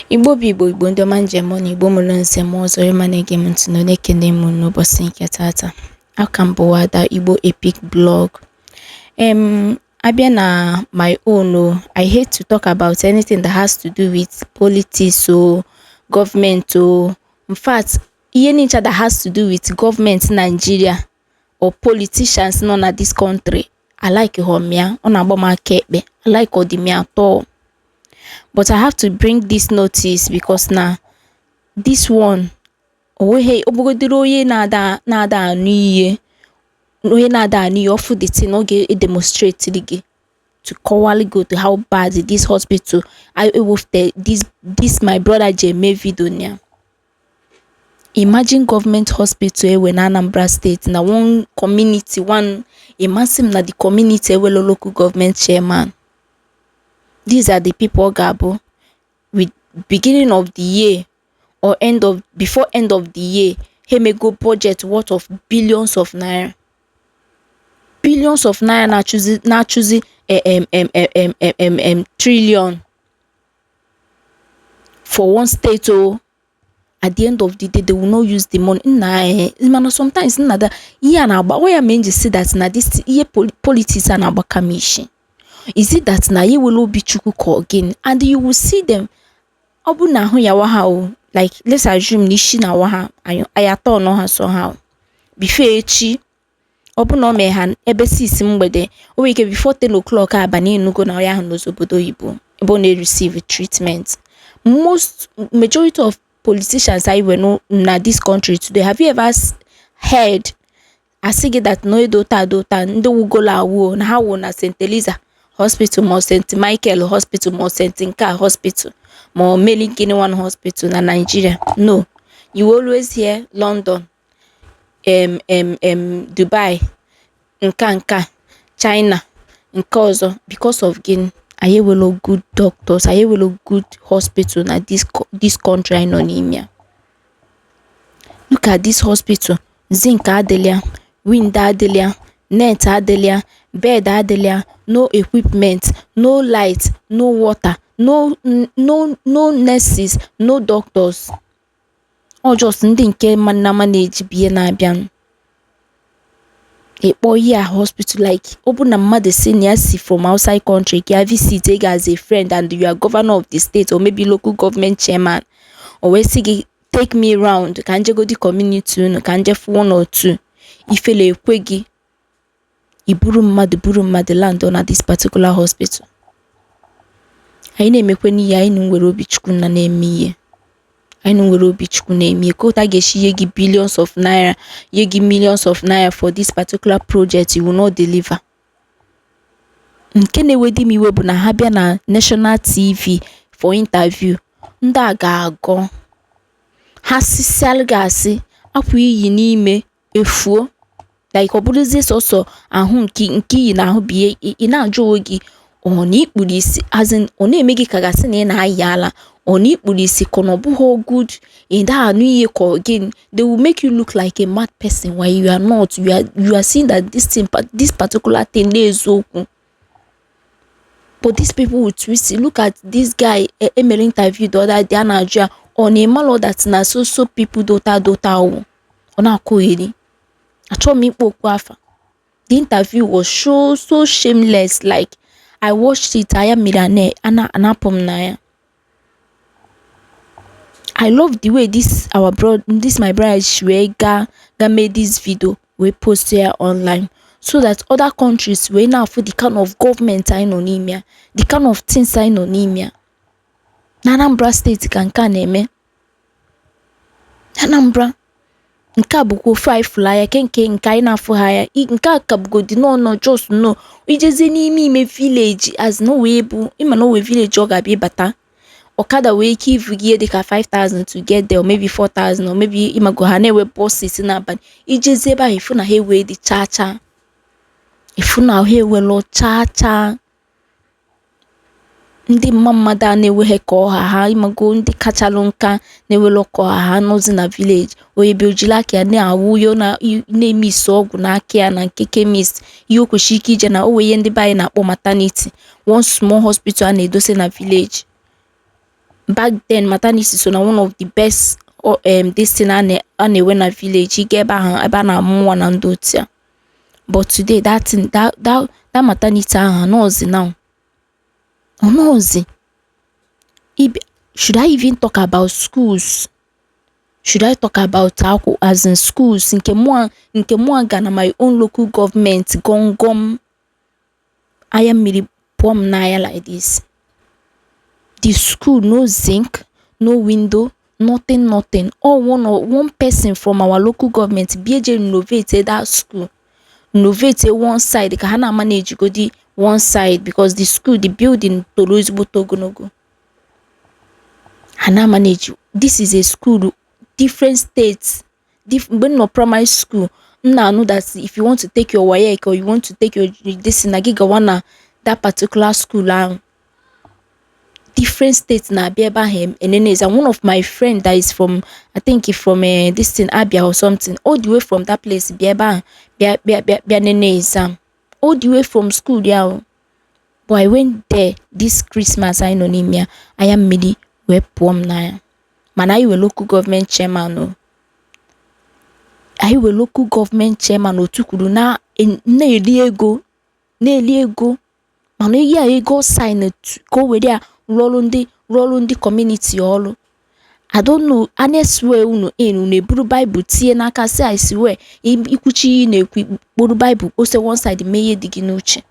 Igbo bụ Igbo ndị ọma njem ọnụ Igbo mụrụ nze m ọzọ ịma na-ege m ntị na na-ekene m n'ụbọchị nke tata. Aka m bụ Ada Igbo Epic Blog. Abịa na my own I hate to talk about anything that has to do with politics or government or in fact ihe niile that has to do with government Nigeria or politicians nọ na this country. I like homia, ọ na-agba m aka ekpe. I like odimia atọ. But I have to bring this notice because now this one obogodoro onye na-ada anụ ihe ofu the thing oge demonstrate gị to cowardly go to how bad this hospital this my brother Jeme video nya. Imagine government hospital ewe na Anambra State na one community imagine na the community ewe local government chairman. These are the people Gabo with beginning of the year or before end of the year, he may go budget worth of billions of naira. Billions of naira na choosing trillion for one state. Oh, at the end of the day, they will not use the money. Sometimes na see that na this politics and about commission. Is it that na ye will be chuku again and you will see them obu na hu ya waha, like let's assume nishi na waha ayato no ha somehow before echi obu no me han ebe 6 mgbede o weke before 10 o'clock abani enugo na ya no obodo Igbo ebe na receive treatment. Majority of politicians I know na this country today, have you ever heard asige that no dota ndo wugola wo na ha wo na St. Eliza Hospital, more St. Michael Hospital, more St. Nka Hospital, more Melingini one hospital na Nigeria? No, you always hear London, Dubai, Nka, China, Nkozo, because of gain. Aye will good doctors, aye will good hospital na this country anonymia. Look at this hospital, zinc adelia, wind adelia, net adelia, bed adelia, no equipment, no light, no water, no nurses, no doctors. Or just ndị nke manage biye na abịan. A hospital like open a mother senior from outside country can visit as a friend and you are governor of the state or maybe local government chairman or we see take me round can je go the community no can je one or two ifele ekwegi iburu mmadụ land on at this particular hospital. Anyị na-emekwe n'ihe anyị nwere obi Chukwu na na-eme ihe. Anyị nwere obi Chukwu na-eme ka ụta ga-eshi ye gị billions of naira, ye gị millions of naira for this particular project, you will not deliver. Nke na-ewedi m iwe bụ na ha bịa na national TV for interview, ndị a ga-agọ ha sisial gasị akwa iyi n'ime efuo. Like oburuzie soso ahụ nke yi na ahụ biye ị na-ajụ onwe gị oni ikpuru isi as in ona eme gị ka gasị na ị na-ayi ala oni ikpuru isi kono buho good in that anu ihe ko again. They will make you look like a mad person while you are not. You are seeing that this particular thing is open. But these people will twist it. Look at this guy Emily interview the other day Nigeria on a malo that na so people dota ona koeri. The interview was so shameless. Like I watched it, I am millionaire, anapom naya. I love the way this my brother Shwega made this video we post here online so that other countries will now for the kind of government anonymia, the kind of things anonymia. Anambra State can eme. Anambra nke abugo 5 flyer kenke nke anyị na-afụ ha ya nke akabugo dị no just no ijeze n'ime village as no way bụ ịma no way village ọ ga-abịa bata ọkada wee ike ivu gị dị ka 5,000 to get there or maybe 4,000 or maybe ịmago ha na-ewe buses n'abalị ijeze ebe ahụ ifu na ha ewe dị chacha ifu na ha ewelo chacha ndị mmadụ a na-ewehe ka ọha ha ịmago ndị kachalụ nka na-ewelo ka ọha ha nọzi na village onye bi ojila aka ya na-awụ yo na-eme isi ọgwụ n'aka ya na nke chemist ihe okweshi ike ije na owe ndị be anyị na-akpọ maternity one small hospital a na-edose na village. back then maternity so na one of the best this thing a na-enwe na village. Ị ga ebe a na-amụ nwa na ndị otu ya. But today that thing, that maternity ahụ anọzi now. Ọnọzi. Should I even talk about schools? Should I talk about as in schools? Nke mụa ga na my own local government gom aya mmiri pụọ m n'anya like this. The school, no zinc, no window, nothing. All one person from our local government BJ renovate that school. Renovate one side ka ha na manage go the one side because the school, the building toro ezigbo ogologo. Ha na manage. This is a school, different states. When no primary school, I know that if you want to take your WAEC or you want to take your this na giga that particular school different states na Abia him and then is one of my friend that is from I think from this thing Abia or something all the way from that place Bia exam all the way from school yeah. But I went there this Christmas I know nimia I am midi we pom na man I will local government chairman no I will local government chairman otukuru na eli ego man ya ego sign go with there rolling the community all. I don't know honest way unu eburu Bible tie n'aka say I swear ikuchi na-ekwu Bible o say one side meye digi n'uche.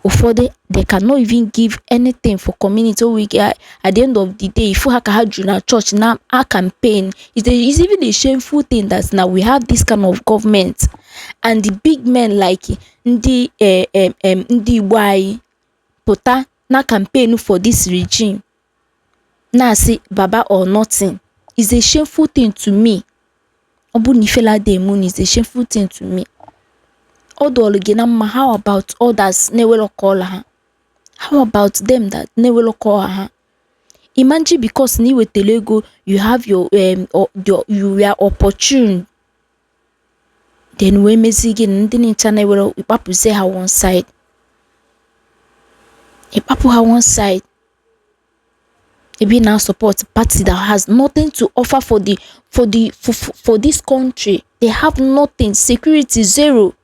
Ụfọdụ they cannot even give anything for community we get at the end of the day if ha ka ha juru na church na a campaign is even a shameful thing that now we have this kind of government and the big men like ndị Igbo anyị pụta na campaign for this regime na say baba or nothing is a shameful thing to me. Obunifela Demun is a shameful thing to me. How about others newelo call her? How about them that newelo call her? Imagine because niwe telego you have your you are opportune. Then we mezigi ndini channel welo ipapu say her one side. Ipapu her one side. Ebi now support party that has nothing to offer for this country. They have nothing. Security zero.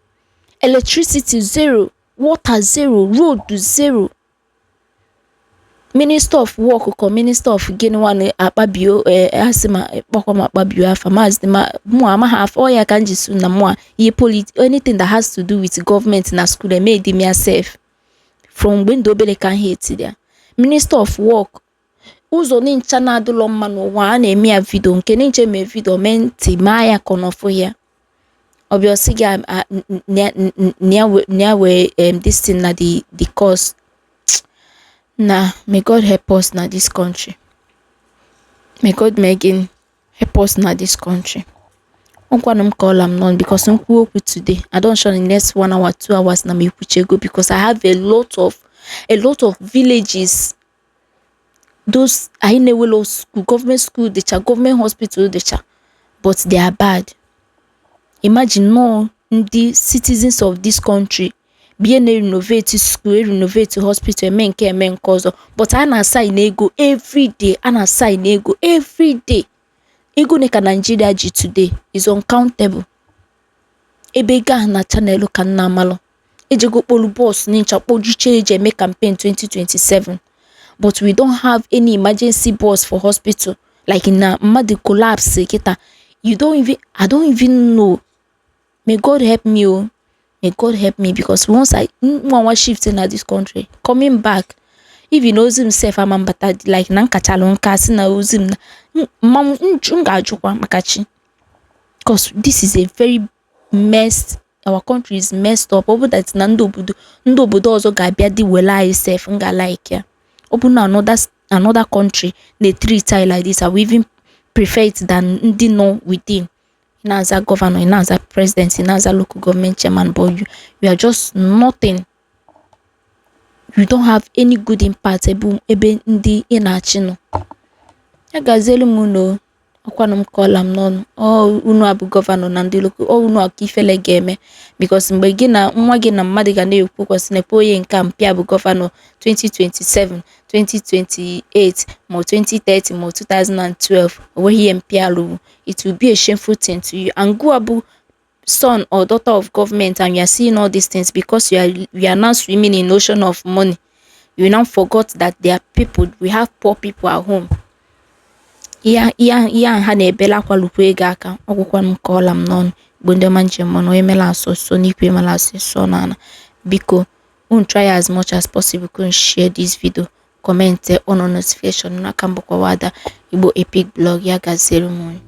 Electricity zero, water zero, road zero. Minister of Work or Minister of Gene Akpabio asima kpọkọm Akpabio afa mazị mụ ama half all ya ka njisu na mụ anything that has to do with government na school they made me yourself from when dobele can hate there. Minister of Work ụzọ n'incha na adụlọ mma n'ụwa a na-eme ya video nke n'inche me video menti ma ya konofo ya. Obviously, this thing na the cause. Nah, may God help us na this country. May God Megan help us na this country. I'm call am none because I'm with today. I don't show in the next 1 hour, 2 hours na me go because I have a lot of villages. Those I know school, government school, government hospital, but they are bad. Imagine no the citizens of this country being renovate school, renovate hospital, men care, men cause. But I assign ego every day. Ego neka Nigeria G today is uncountable. Ebega na channel kan na malo. Ejego polu boss nincha pojuche eje make campaign 2027. But we don't have any emergency bus for hospital. Like in a mad collapse, I don't even know. May God help me, oh. May God help me because once I want shifting at this country, coming back, if he knows himself, I'm like nankachalon kasi na uzim makachi. Because this is a very messed. Our country is messed up. Over that nando budo also gabia di wela itself nga like ya. Open another country they treat it like this. I will even prefer it than ndi no within. As a governor, as a president, as a local government chairman, but you are just nothing. You don't have any good impact. Ebe ndi inachino. Ya gazelu muno. ọkwanụ m kọọla m n'ọnụ unu abụ gọvanọ na ndị loko unu ọka ifele ga-eme because mgbe gị na nwa gị na mmadụ ga na-ekwu kwasị na onye nke mpịa bụ gọvanọ 2027 2028 ma 2030 ma 2012 onweghị ihe mpịa lụrụ, it will be a shameful thing to you. And go abu son or daughter of government and you are seeing all these things because you are now swimming in ocean of money. You now forgot that there are people, we have poor people at home. Ihe ha na-ebela kwalukwa ego aka ọgwụkwa m kọọla m n'ọnụ Igbo ndị ọma njem mana onye mela asụsụ n'ikwe mela asụsụ n'ala biko try as much as possible to share this video, comment on notification n'aka mbụkwa Wada Igbo Epic Blog ya gaziere m.